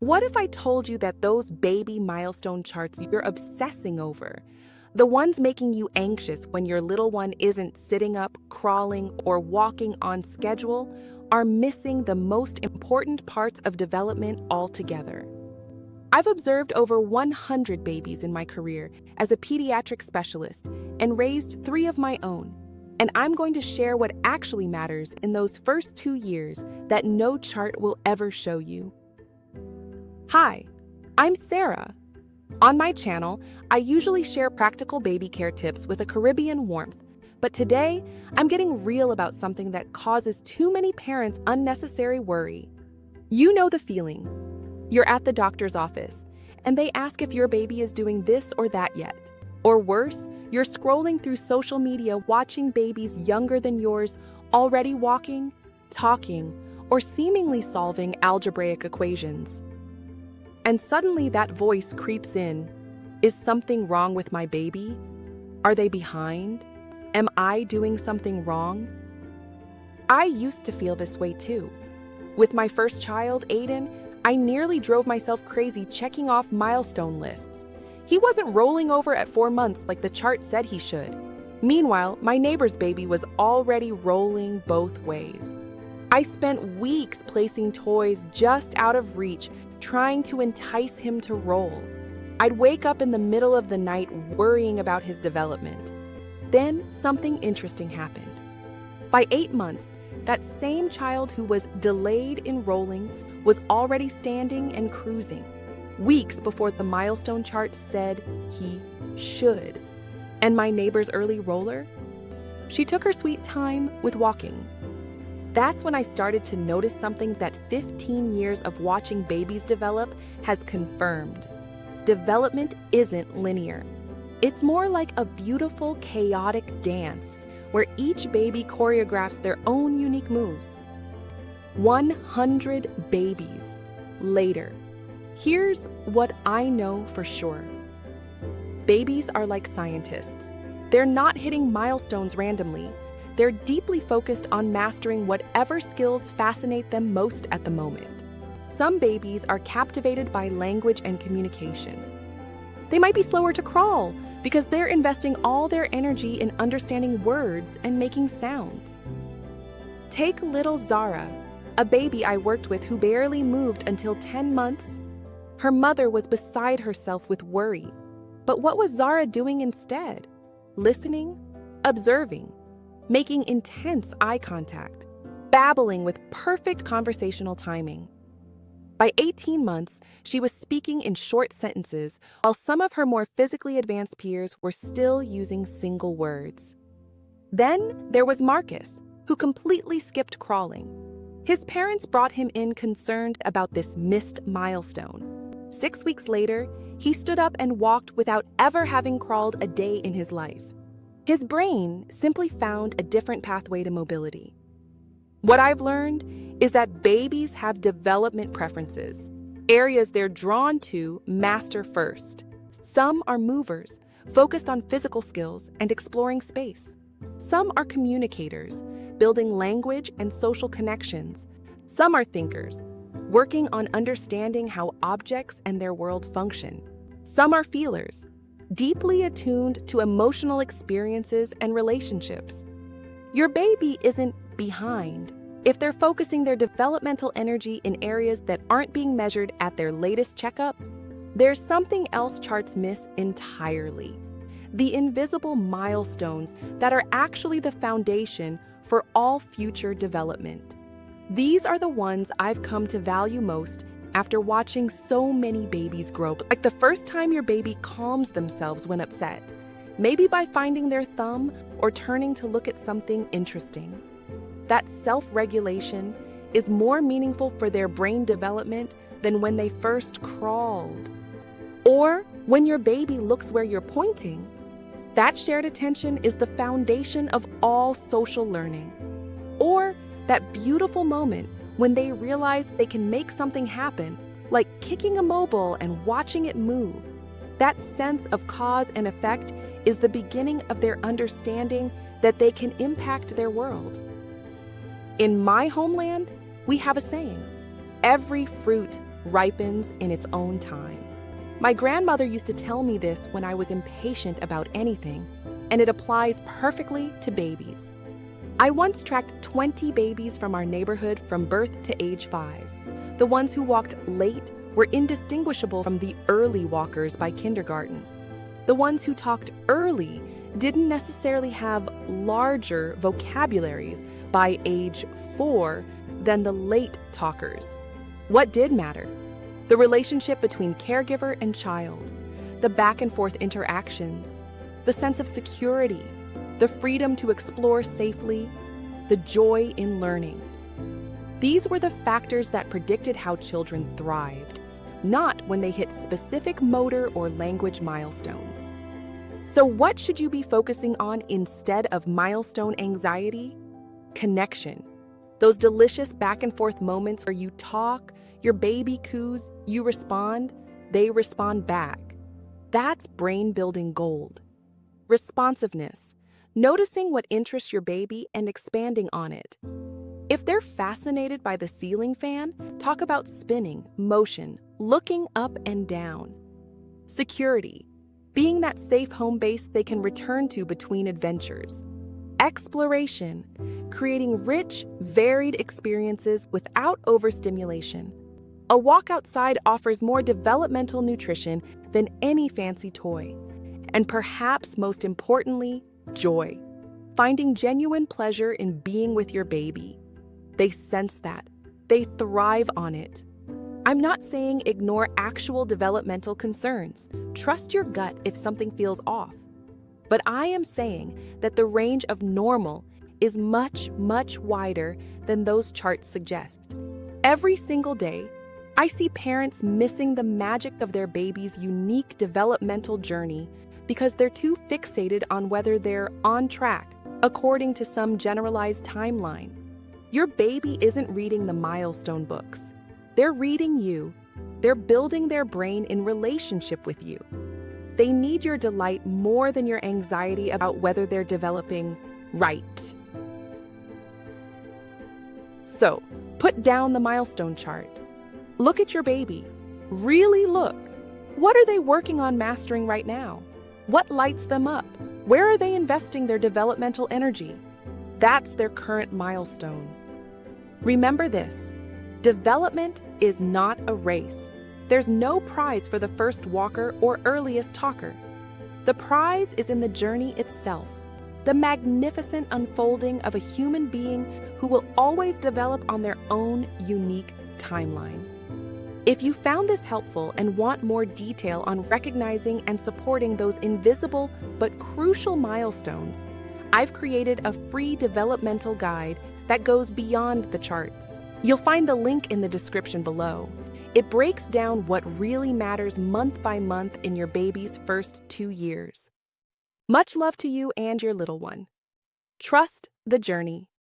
What if I told you that those baby milestone charts you're obsessing over, the ones making you anxious when your little one isn't sitting up, crawling, or walking on schedule, are missing the most important parts of development altogether? I've observed over 100 babies in my career as a pediatric specialist and raised 3 of my own. And I'm going to share what actually matters in those first 2 years that no chart will ever show you. Hi, I'm Sarah. On my channel, I usually share practical baby care tips with a Caribbean warmth, but today I'm getting real about something that causes too many parents unnecessary worry. You know the feeling. You're at the doctor's office, and they ask if your baby is doing this or that yet. Or worse, you're scrolling through social media watching babies younger than yours already walking, talking, or seemingly solving algebraic equations. And suddenly that voice creeps in. Is something wrong with my baby? Are they behind? Am I doing something wrong? I used to feel this way too. With my first child, Aiden, I nearly drove myself crazy checking off milestone lists. He wasn't rolling over at 4 months like the chart said he should. Meanwhile, my neighbor's baby was already rolling both ways. I spent weeks placing toys just out of reach, trying to entice him to roll. I'd wake up in the middle of the night worrying about his development. Then something interesting happened. By 8 months, that same child who was delayed in rolling was already standing and cruising, weeks before the milestone chart said he should. And my neighbor's early roller? She took her sweet time with walking. That's when I started to notice something that 15 years of watching babies develop has confirmed. Development isn't linear. It's more like a beautiful, chaotic dance where each baby choreographs their own unique moves. 100 babies later. Here's what I know for sure. Babies are like scientists. They're not hitting milestones randomly. They're deeply focused on mastering whatever skills fascinate them most at the moment. Some babies are captivated by language and communication. They might be slower to crawl because they're investing all their energy in understanding words and making sounds. Take little Zara, a baby I worked with who barely moved until 10 months. Her mother was beside herself with worry. But what was Zara doing instead? Listening, observing, making intense eye contact, babbling with perfect conversational timing. By 18 months, she was speaking in short sentences, while some of her more physically advanced peers were still using single words. Then there was Marcus, who completely skipped crawling. His parents brought him in concerned about this missed milestone. 6 weeks later, he stood up and walked without ever having crawled a day in his life. His brain simply found a different pathway to mobility. What I've learned is that babies have development preferences, areas they're drawn to master first. Some are movers, focused on physical skills and exploring space. Some are communicators, building language and social connections. Some are thinkers, working on understanding how objects and their world function. Some are feelers, deeply attuned to emotional experiences and relationships. Your baby isn't behind if they're focusing their developmental energy in areas that aren't being measured at their latest checkup. There's something else charts miss entirely: the invisible milestones that are actually the foundation for all future development. These are the ones I've come to value most after watching so many babies grow, like the first time your baby calms themselves when upset, maybe by finding their thumb or turning to look at something interesting. That self-regulation is more meaningful for their brain development than when they first crawled. Or when your baby looks where you're pointing. That shared attention is the foundation of all social learning. Or that beautiful moment when they realize they can make something happen, like kicking a mobile and watching it move. That sense of cause and effect is the beginning of their understanding that they can impact their world. In my homeland, we have a saying: every fruit ripens in its own time. My grandmother used to tell me this when I was impatient about anything, and it applies perfectly to babies. I once tracked 20 babies from our neighborhood from birth to age 5. The ones who walked late were indistinguishable from the early walkers by kindergarten. The ones who talked early didn't necessarily have larger vocabularies by age 4 than the late talkers. What did matter? The relationship between caregiver and child, the back and forth interactions, the sense of security, the freedom to explore safely, the joy in learning. These were the factors that predicted how children thrived, not when they hit specific motor or language milestones. So what should you be focusing on instead of milestone anxiety? Connection. Those delicious back and forth moments where you talk, your baby coos, you respond, they respond back. That's brain-building gold. Responsiveness. Noticing what interests your baby and expanding on it. If they're fascinated by the ceiling fan, talk about spinning, motion, looking up and down. Security. Being that safe home base they can return to between adventures. Exploration. Creating rich, varied experiences without overstimulation. A walk outside offers more developmental nutrition than any fancy toy. And perhaps most importantly, joy. Finding genuine pleasure in being with your baby. They sense that. They thrive on it. I'm not saying ignore actual developmental concerns. Trust your gut if something feels off. But I am saying that the range of normal is much, much wider than those charts suggest. Every single day, I see parents missing the magic of their baby's unique developmental journey because they're too fixated on whether they're on track according to some generalized timeline. Your baby isn't reading the milestone books. They're reading you. They're building their brain in relationship with you. They need your delight more than your anxiety about whether they're developing right. So, put down the milestone chart. Look at your baby. Really look. What are they working on mastering right now? What lights them up? Where are they investing their developmental energy? That's their current milestone. Remember this, development is not a race. There's no prize for the first walker or earliest talker. The prize is in the journey itself, the magnificent unfolding of a human being who will always develop on their own unique timeline. If you found this helpful and want more detail on recognizing and supporting those invisible but crucial milestones, I've created a free developmental guide that goes beyond the charts. You'll find the link in the description below. It breaks down what really matters month by month in your baby's first 2 years. Much love to you and your little one. Trust the journey.